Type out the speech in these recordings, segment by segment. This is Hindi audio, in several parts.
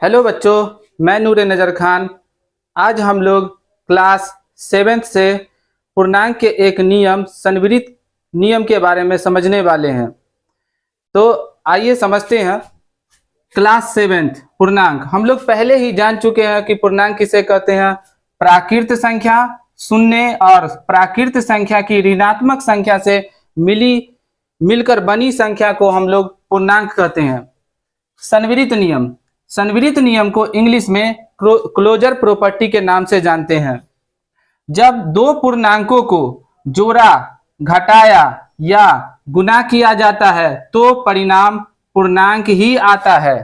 हेलो बच्चों, मैं नूर नज़र खान। आज हम लोग क्लास 7 से पूर्णांक के एक नियम संवृत्त नियम के बारे में समझने वाले हैं। तो आइए समझते हैं। क्लास 7 पूर्णांक हम लोग पहले ही जान चुके हैं कि पूर्णांक किसे कहते हैं। प्राकृत संख्या, शून्य और प्राकृत संख्या की ऋणात्मक संख्या से मिलकर बनी संख्या को हम लोग पूर्णांक कहते हैं। संवृत्त नियम को इंग्लिश में क्लोजर प्रॉपर्टी के नाम से जानते हैं। जब दो पूर्णांकों को जोड़ा, घटाया या गुणा किया जाता है तो परिणाम पूर्णांक ही आता है।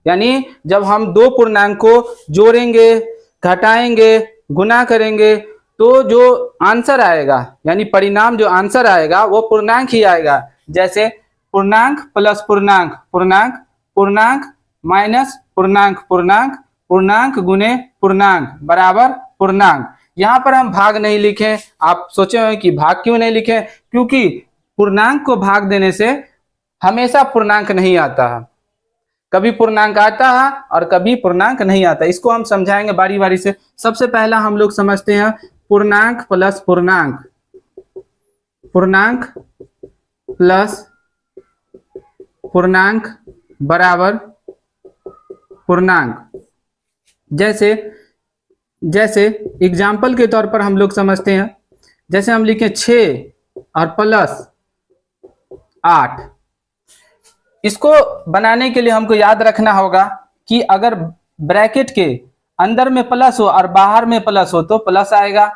यानी जब हम दो पूर्णांक को जोड़ेंगे, घटाएंगे, गुणा करेंगे तो जो आंसर आएगा यानी परिणाम जो आंसर आएगा वो पूर्णांक ही आएगा। जैसे पूर्णांक प्लस पूर्णांक, पूर्णांक पूर्णांक माइनस पूर्णांक, पूर्णांक पूर्णांक गुने पूर्णांक बराबर पूर्णांक। यहाँ पर हम भाग नहीं लिखे। आप सोचे होंगे कि भाग क्यों नहीं लिखे, क्योंकि पूर्णांक को भाग देने से हमेशा पूर्णांक नहीं आता है। कभी पूर्णांक आता है और कभी पूर्णांक नहीं आता। इसको हम समझाएंगे बारी बारी से। सबसे पहला हम लोग समझते हैं पूर्णांक प्लस पूर्णांक, पूर्णांक प्लस पूर्णांक बराबर पूर्णांक। जैसे एग्जाम्पल के तौर पर हम लोग समझते हैं। जैसे हम लिखें 6 और प्लस 8। इसको बनाने के लिए हमको याद रखना होगा कि अगर ब्रैकेट के अंदर में प्लस हो और बाहर में प्लस हो तो प्लस आएगा।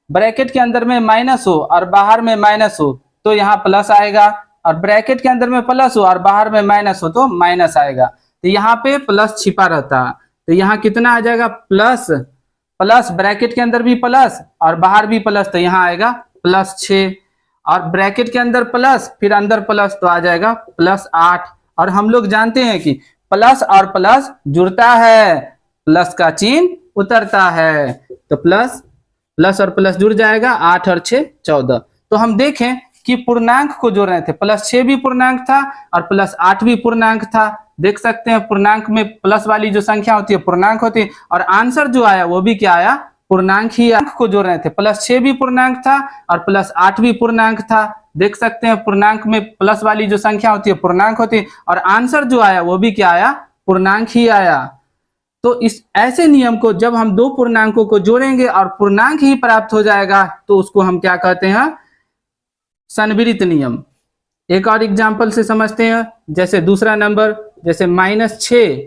ब्रैकेट के अंदर में माइनस हो और बाहर में माइनस हो तो यहाँ प्लस आएगा। और ब्रैकेट के अंदर में प्लस हो और बाहर में माइनस हो तो माइनस आएगा। तो यहाँ पे प्लस छिपा रहता है। तो यहाँ कितना आ जाएगा, प्लस प्लस, ब्रैकेट के अंदर भी प्लस और बाहर भी प्लस, तो यहाँ आएगा प्लस 6। और ब्रैकेट के अंदर प्लस फिर अंदर प्लस तो आ जाएगा प्लस 8। और हम लोग जानते हैं कि प्लस और प्लस जुड़ता है, प्लस का चिन्ह उतरता है। तो प्लस प्लस और प्लस जुड़ जाएगा, 8 और 6 14। तो हम देखें कि पूर्णांक को जोड़ रहे थे, प्लस 6 भी पूर्णांक था और प्लस 8 भी पूर्णांक था। देख सकते हैं पूर्णांक में प्लस वाली जो संख्या होती है पूर्णांक होती है, और आंसर जो आया वो भी क्या आया, पूर्णांक ही। अंक को जोड़ रहे थे, प्लस 6 भी पूर्णांक था और प्लस 8 भी पूर्णांक था। देख सकते हैं पूर्णांक में प्लस वाली जो संख्या होती है पूर्णांक होती है, और आंसर जो आया वो भी क्या आया, पूर्णांक ही आया। तो इस ऐसे नियम को जब हम दो पूर्णांकों को जोड़ेंगे और पूर्णांक ही प्राप्त हो जाएगा तो उसको हम क्या कहते हैं, संवृत्त नियम। एक और एग्जाम्पल से समझते हैं। जैसे दूसरा नंबर, जैसे -6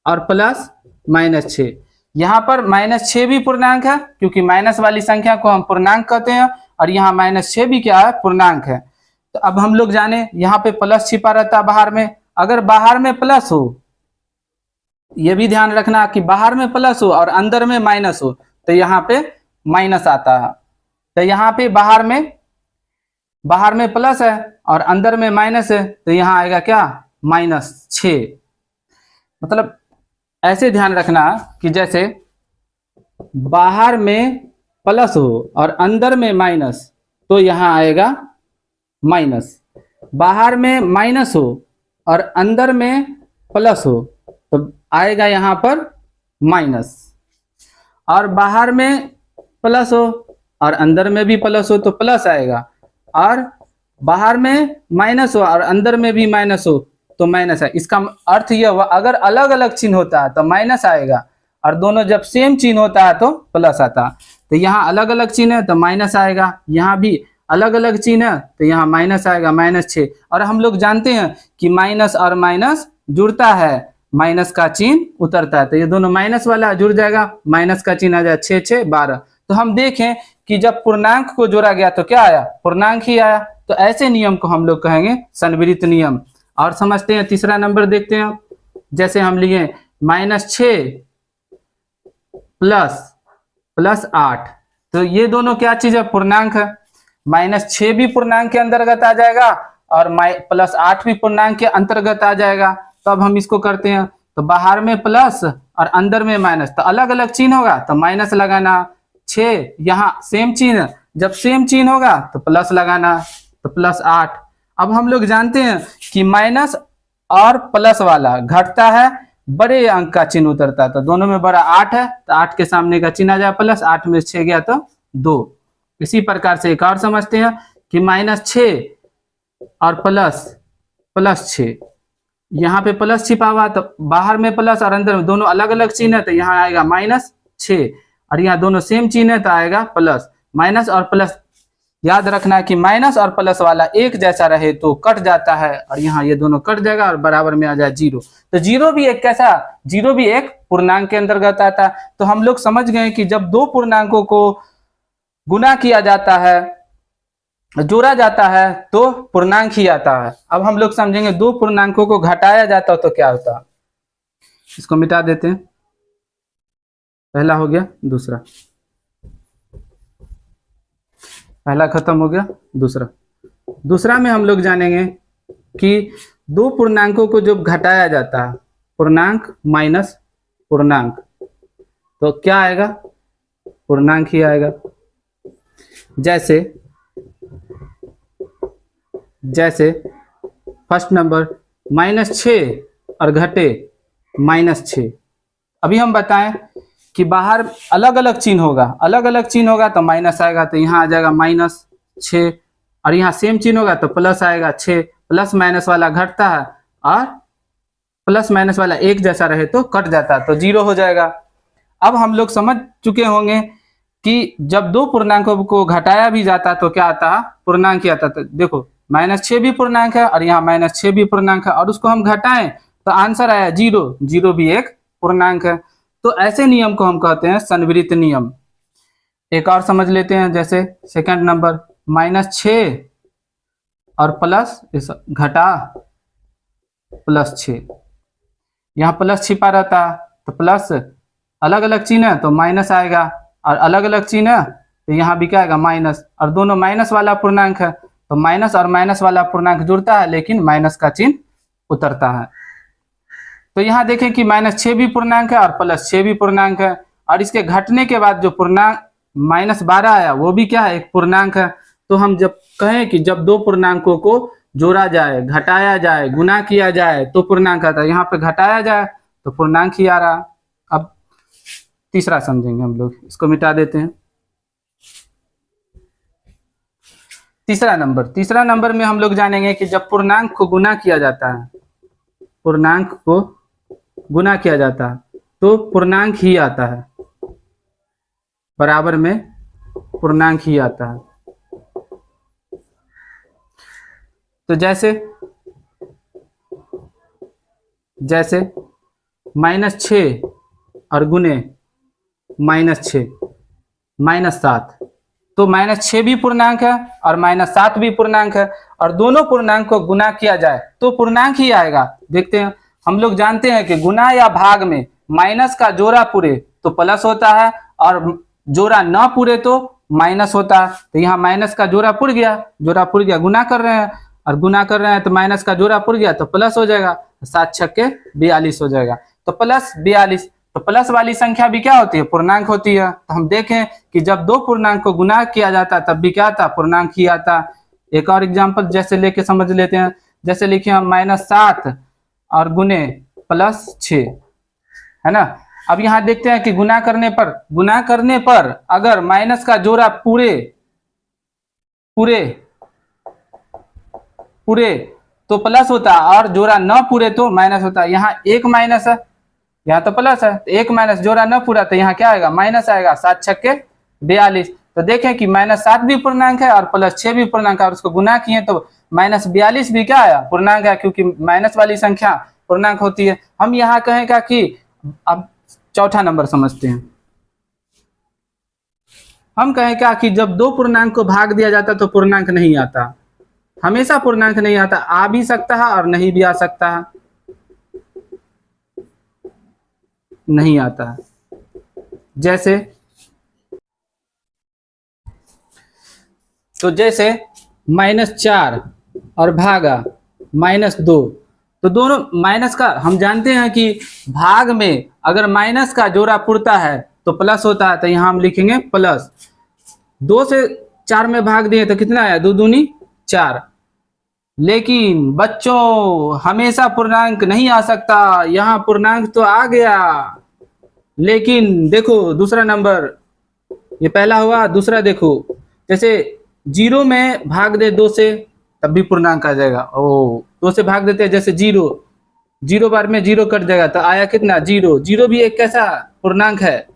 और प्लस -6। यहाँ पर -6 भी पूर्णांक है क्योंकि माइनस वाली संख्या को हम पूर्णांक कहते हैं, और यहाँ -6 भी क्या है, पूर्णांक है। तो अब हम लोग जाने, यहाँ पे प्लस छिपा रहता है बाहर में। अगर बाहर में प्लस हो, ये भी ध्यान रखना कि बाहर में प्लस हो और अंदर में माइनस हो तो यहाँ पे माइनस आता है। तो यहाँ पे बाहर में प्लस है और अंदर में माइनस है तो यहाँ आएगा क्या, -6। मतलब ऐसे ध्यान रखना कि जैसे बाहर में प्लस हो और अंदर में माइनस तो यहाँ आएगा माइनस। बाहर में माइनस हो और अंदर में प्लस हो तो आएगा यहाँ पर माइनस। और बाहर में प्लस हो और अंदर में भी प्लस हो तो प्लस आएगा। और बाहर में माइनस हो और अंदर में भी माइनस हो तो माइनस है। इसका अर्थ यह हुआ, अगर अलग अलग चिन्ह होता है तो माइनस आएगा, और दोनों जब सेम चिन्ह होता है तो प्लस आता। तो यहाँ अलग अलग चिन्ह है तो माइनस आएगा, यहाँ भी अलग अलग चिन्ह है तो यहाँ माइनस आएगा, -6। और हम लोग जानते हैं कि माइनस और माइनस जुड़ता है, माइनस का चिन्ह उतरता है। तो ये दोनों माइनस वाला जुड़ जाएगा, माइनस का चिन्ह आ जाए 6 6 12। तो हम देखें कि जब पूर्णांक को जोड़ा गया तो क्या आया, पूर्णांक ही आया। तो ऐसे नियम को हम लोग कहेंगे संवृत्त नियम। और समझते हैं तीसरा नंबर देखते हैं। जैसे हम लिए -6 प्लस 8, तो ये दोनों क्या चीज है, पूर्णांक है। -6 भी पूर्णांक के अंतर्गत आ जाएगा और +8 भी पूर्णांक के अंतर्गत आ जाएगा। तो अब हम इसको करते हैं, तो बाहर में प्लस और अंदर में माइनस, तो अलग अलग चिन्ह होगा तो माइनस लगाना। 6 यहाँ सेम चिन्ह, जब सेम चिन्ह होगा तो प्लस लगाना, तो +8। अब हम लोग जानते हैं कि माइनस और प्लस वाला घटता है, बड़े अंक का चिन्ह उतरता है। तो दोनों में बड़ा 8 है, तो 8 के सामने का चिन्ह आ जाए प्लस, 8 में 6 गया तो 2। इसी प्रकार से एक और समझते हैं कि -6 और प्लस 6, यहाँ पे प्लस छिपा हुआ, तो बाहर में प्लस और अंदर में दोनों अलग अलग चिन्ह है, तो यहाँ आएगा -6, और यहाँ दोनों सेम चिन्ह है तो आएगा प्लस। माइनस और प्लस याद रखना है कि माइनस और प्लस वाला एक जैसा रहे तो कट जाता है, और यहाँ ये दोनों कट जाएगा और बराबर में आ जाए 0। तो 0 भी एक कैसा, 0 भी एक पूर्णांक के अंतर्गत आता है। तो हम लोग समझ गए कि जब दो पूर्णांकों को गुना किया जाता है, जोड़ा जाता है, तो पूर्णांक ही आता है। अब हम लोग समझेंगे दो पूर्णांकों को घटाया जाता है तो क्या होता है। इसको मिटा देते हैं, पहला हो गया, दूसरा, पहला खत्म हो गया, दूसरा में हम लोग जानेंगे कि दो पूर्णांकों को जब घटाया जाता है, पूर्णांक माइनस पूर्णांक, तो क्या आएगा, पूर्णांक ही आएगा। जैसे फर्स्ट नंबर -6 और घटे -6। अभी हम बताएं कि बाहर अलग अलग चिन्ह होगा तो माइनस आएगा, तो यहाँ आ जाएगा -6, और यहाँ सेम चिन्ह होगा तो प्लस आएगा 6। प्लस माइनस वाला घटता है और प्लस माइनस वाला एक जैसा रहे तो कट जाता है, तो 0 हो जाएगा। अब हम लोग समझ चुके होंगे कि जब दो पूर्णांकों को घटाया भी जाता तो क्या आता है, पूर्णांक ही आता। तो देखो -6 भी पूर्णांक है और यहाँ -6 भी पूर्णांक है, और उसको हम घटाएं तो आंसर आया 0, 0 भी एक पूर्णांक है। तो ऐसे नियम को हम कहते हैं संवृत्त नियम। एक और समझ लेते हैं, जैसे सेकंड नंबर -6 और प्लस घटा +6, यहाँ प्लस छिपा रहता तो प्लस, अलग अलग चिन्ह है तो माइनस आएगा, और अलग अलग चिन्ह है तो यहाँ भी क्या आएगा, माइनस, और दोनों माइनस वाला पूर्णांक है तो माइनस और माइनस वाला पूर्णांक जुड़ता है लेकिन माइनस का चिन्ह उतरता है। तो यहाँ देखें कि -6 भी पूर्णांक है और +6 भी पूर्णांक है, और इसके घटने के बाद जो पूर्णांक -12 आया वो भी क्या है, एक पूर्णांक है। तो हम जब कहें कि जब दो पूर्णांकों को जोड़ा जाए, घटाया जाए, गुना किया जाए तो पूर्णांक आता है, यहाँ पे घटाया जाए तो पूर्णांक ही आ रहा। अब तीसरा समझेंगे हम लोग, इसको मिटा देते हैं। तीसरा नंबर में हम लोग जानेंगे कि जब पूर्णांक को गुना किया जाता है, पूर्णांक को गुना किया जाता है तो पूर्णांक ही आता है, बराबर में पूर्णांक ही आता है। तो जैसे -6 और गुने -6 -7, तो -6 भी पूर्णांक है और -7 भी पूर्णांक है, और दोनों पूर्णांक को गुना किया जाए तो पूर्णांक ही आएगा। देखते हैं, हम लोग जानते हैं कि गुना या भाग में माइनस का जोड़ा पूरे तो प्लस होता है और जोड़ा न पूरे तो माइनस होता है। तो यहाँ माइनस का जोड़ा पुर गया, गुना कर रहे हैं तो माइनस का जोड़ा पुर गया तो प्लस हो जाएगा, 7 छक्के 42 हो जाएगा, तो +42। तो प्लस वाली संख्या भी क्या होती है, पूर्णांक होती है। तो हम देखें कि जब दो पूर्णांक को गुना किया जाता तब भी क्या आता, पूर्णांक ही आता। एक और एग्जांपल जैसे लेके समझ लेते हैं, जैसे लिखिए हम -7 और गुने +6, है ना। अब यहाँ देखते हैं कि गुना करने पर अगर माइनस का जोड़ा पूरे तो प्लस होता है और जोड़ा न पूरे तो माइनस होता है। यहाँ एक माइनस है, यहाँ तो प्लस है, तो एक माइनस, जोड़ा न पूरा तो यहाँ क्या आएगा, माइनस आएगा, 7 छक्के 42। तो देखें कि -7 भी पूर्णांक है और +6 भी पूर्णांक है, और उसको गुना किए तो -42 भी क्या आया, पूर्णांक है, क्योंकि माइनस वाली संख्या पूर्णांक होती है। हम यहाँ कहेगा कि अब चौथा नंबर समझते हैं। हम कहें क्या कि जब दो पूर्णांक को भाग दिया जाता तो पूर्णांक नहीं आता, हमेशा पूर्णांक नहीं आता, आ भी सकता है और नहीं भी आ सकता है, नहीं आता है। जैसे -4 और भागा -2, तो दोनों माइनस का, हम जानते हैं कि भाग में अगर माइनस का जोड़ा पुरता है तो प्लस होता है, तो यहाँ हम लिखेंगे प्लस। 2 से 4 में भाग दिए तो कितना आया, 2 दूनी 4, लेकिन बच्चों हमेशा पूर्णांक नहीं आ सकता, यहाँ पूर्णांक तो आ गया, लेकिन देखो दूसरा नंबर, ये पहला हुआ, दूसरा देखो, जैसे 0 में भाग दे 2 से तब भी पूर्णांक आ जाएगा। ओ 2 से भाग देते हैं, जैसे 0, 0 बार में 0 कट जाएगा तो आया कितना 0, 0 भी एक कैसा पूर्णांक है।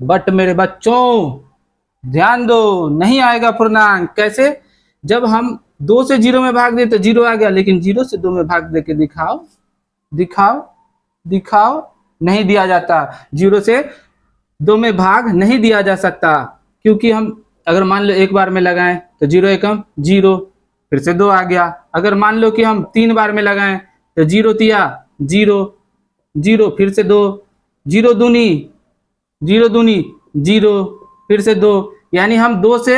बट मेरे बच्चों ध्यान दो, नहीं आएगा पूर्णांक। कैसे? जब हम 2 से 0 में भाग दे तो 0 आ गया, लेकिन 0 से 2 में भाग दे के दिखाओ, दिखाओ, दिखाओ, नहीं दिया जाता। 0 से 2 में भाग नहीं दिया जा सकता, क्योंकि हम अगर मान लो एक बार में लगाएं तो 0 एकम 0, फिर से 2 आ गया। अगर मान लो कि हम 3 बार में लगाएं तो 0 तिया 0, 0 फिर से 2, 0 दूनी 0 दूनी 0, फिर से 2, यानी हम 2 से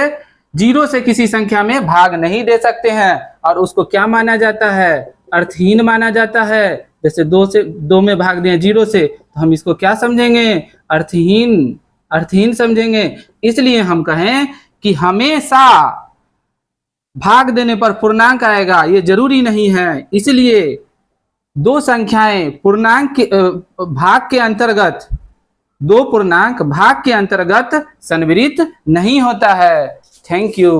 0 से किसी संख्या में भाग नहीं दे सकते हैं, और उसको क्या माना जाता है? अर्थहीन माना जाता है। जैसे 2 से 2 में भाग दिए 0 से, तो हम इसको क्या समझेंगे? अर्थहीन, अर्थहीन समझेंगे। इसलिए हम कहें कि हमेशा भाग देने पर पूर्णांक आएगा, ये जरूरी नहीं है। इसलिए दो संख्याएं पूर्णांक के भाग के अंतर्गत, दो पूर्णांक भाग के अंतर्गत संवृत नहीं होता है। Thank you.